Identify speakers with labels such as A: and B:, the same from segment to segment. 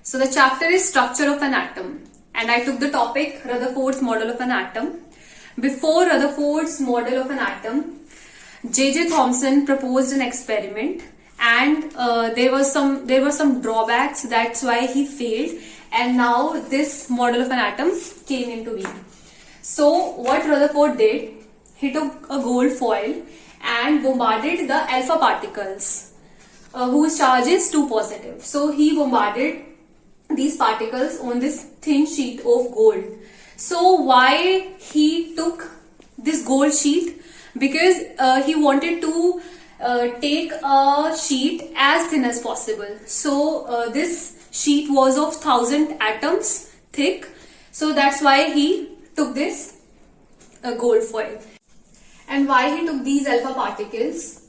A: So the chapter is structure of an atom, and I took the topic Rutherford's model of an atom. Before Rutherford's model of an atom, J.J. Thomson proposed an experiment, and there were some drawbacks. That's why he failed, and now this model of an atom came into being. So what Rutherford did, he took a gold foil and bombarded the alpha particles whose charge is 2 positive. So he bombarded these particles on this thin sheet of gold. So why he took this gold sheet? Because he wanted to take a sheet as thin as possible. So this sheet was of 1000 atoms thick. So that's why he took this gold foil. And why he took these alpha particles?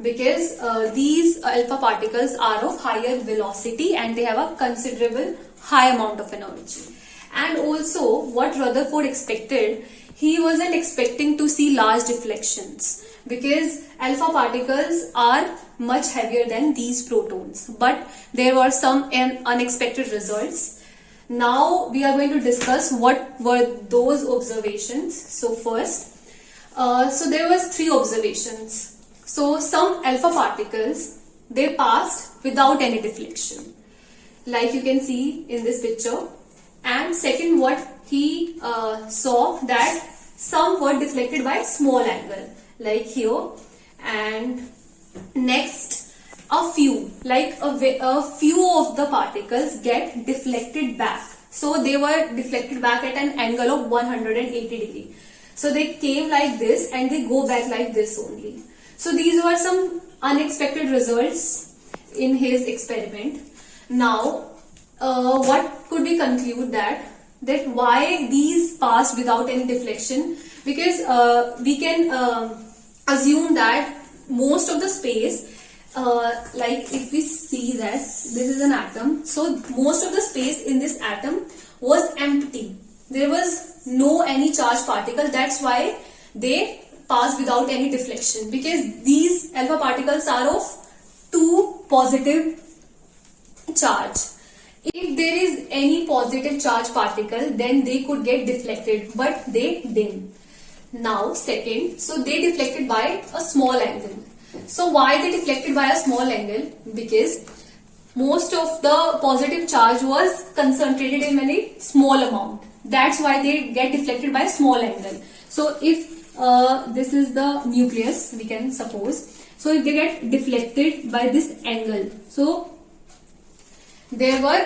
A: Because these alpha particles are of higher velocity and they have a considerable high amount of energy. And also what Rutherford expected, he wasn't expecting to see large deflections because alpha particles are much heavier than these protons. But there were some unexpected results. Now we are going to discuss what were those observations. So first, so there was 3 observations. So some alpha particles, they passed without any deflection, like you can see in this picture. And second, what he saw, that some were deflected by small angle, like here. And next, a few of the particles get deflected back. So they were deflected back at an angle of 180 degree. So they came like this and they go back like this only. So these were some unexpected results in his experiment. Now, what could we conclude that why these passed without any deflection? Because we can assume that most of the space, like if we see that this is an atom, so most of the space in this atom was empty. There was no any charged particle. That's why they passed without any deflection, because these alpha particles are of 2 positive charge. If there is any positive charge particle, then they could get deflected, but they didn't. Now second, so they deflected by a small angle. So why they deflected by a small angle? Because most of the positive charge was concentrated in very small amount. That's why they get deflected by a small angle. So if this is the nucleus, we can suppose. So if they get deflected by this angle, so they were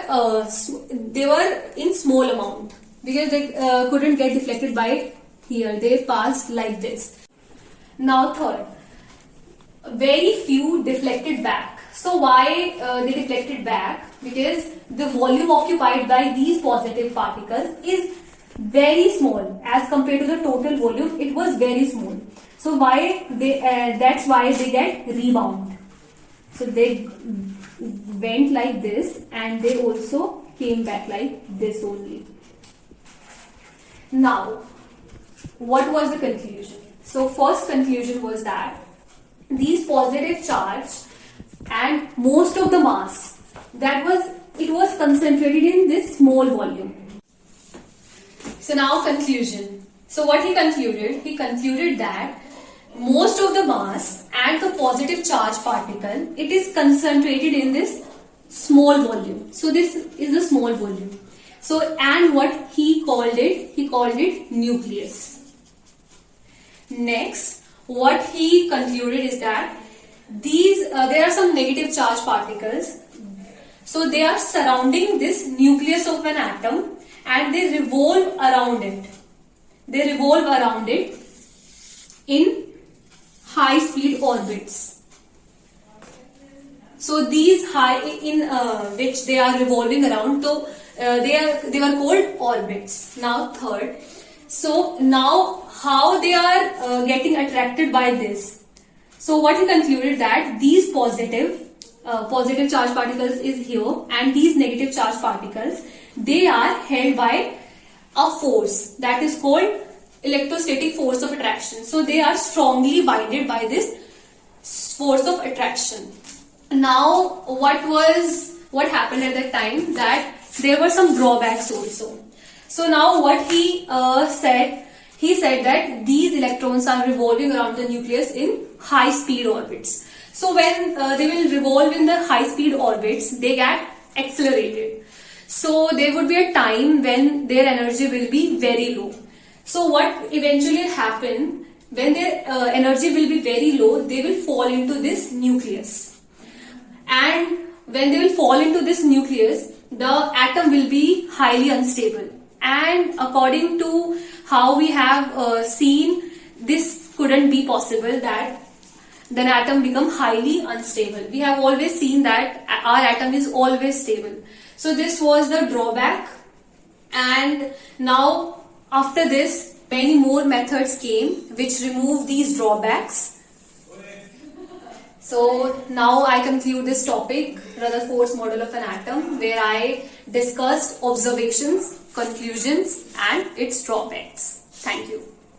A: in small amount, because they couldn't get deflected by here. They passed like this. Now third, very few deflected back. So why they deflected back? Because the volume occupied by these positive particles is very small as compared to the total volume. It was very small. So why they that's why they get rebound. So they went like this and they also came back like this only. Now what was the conclusion? So first conclusion was that these positive charge and most of the mass, it was concentrated in this small volume. So now conclusion. So what he concluded that most of the mass and the positive charge particle, it is concentrated in this small volume. So this is the small volume. So, and what he called it nucleus. Next, what he concluded is that there are some negative charge particles. So they are surrounding this nucleus of an atom and they revolve around it. They revolve around it in high speed orbits. So these which they are revolving around, so they were called orbits. Now third, so now how they are getting attracted by this? So what he concluded that these positive charge particles is here and these negative charge particles, they are held by a force that is called electrostatic force of attraction. So they are strongly binded by this force of attraction. Now what what happened at that time, that there were some drawbacks also. So now what he said that these electrons are revolving around the nucleus in high speed orbits. So when they will revolve in the high speed orbits, they get accelerated. So there would be a time when their energy will be very low. So what eventually will happen, when their energy will be very low, they will fall into this nucleus. And when they will fall into this nucleus, the atom will be highly unstable. And according to how we have seen, this couldn't be possible, that the atom become highly unstable. We have always seen that our atom is always stable. So this was the drawback. And now after this, many more methods came which remove these drawbacks. So now I conclude this topic, Rutherford's model of an atom, where I discussed observations, conclusions and its drawbacks. Thank you.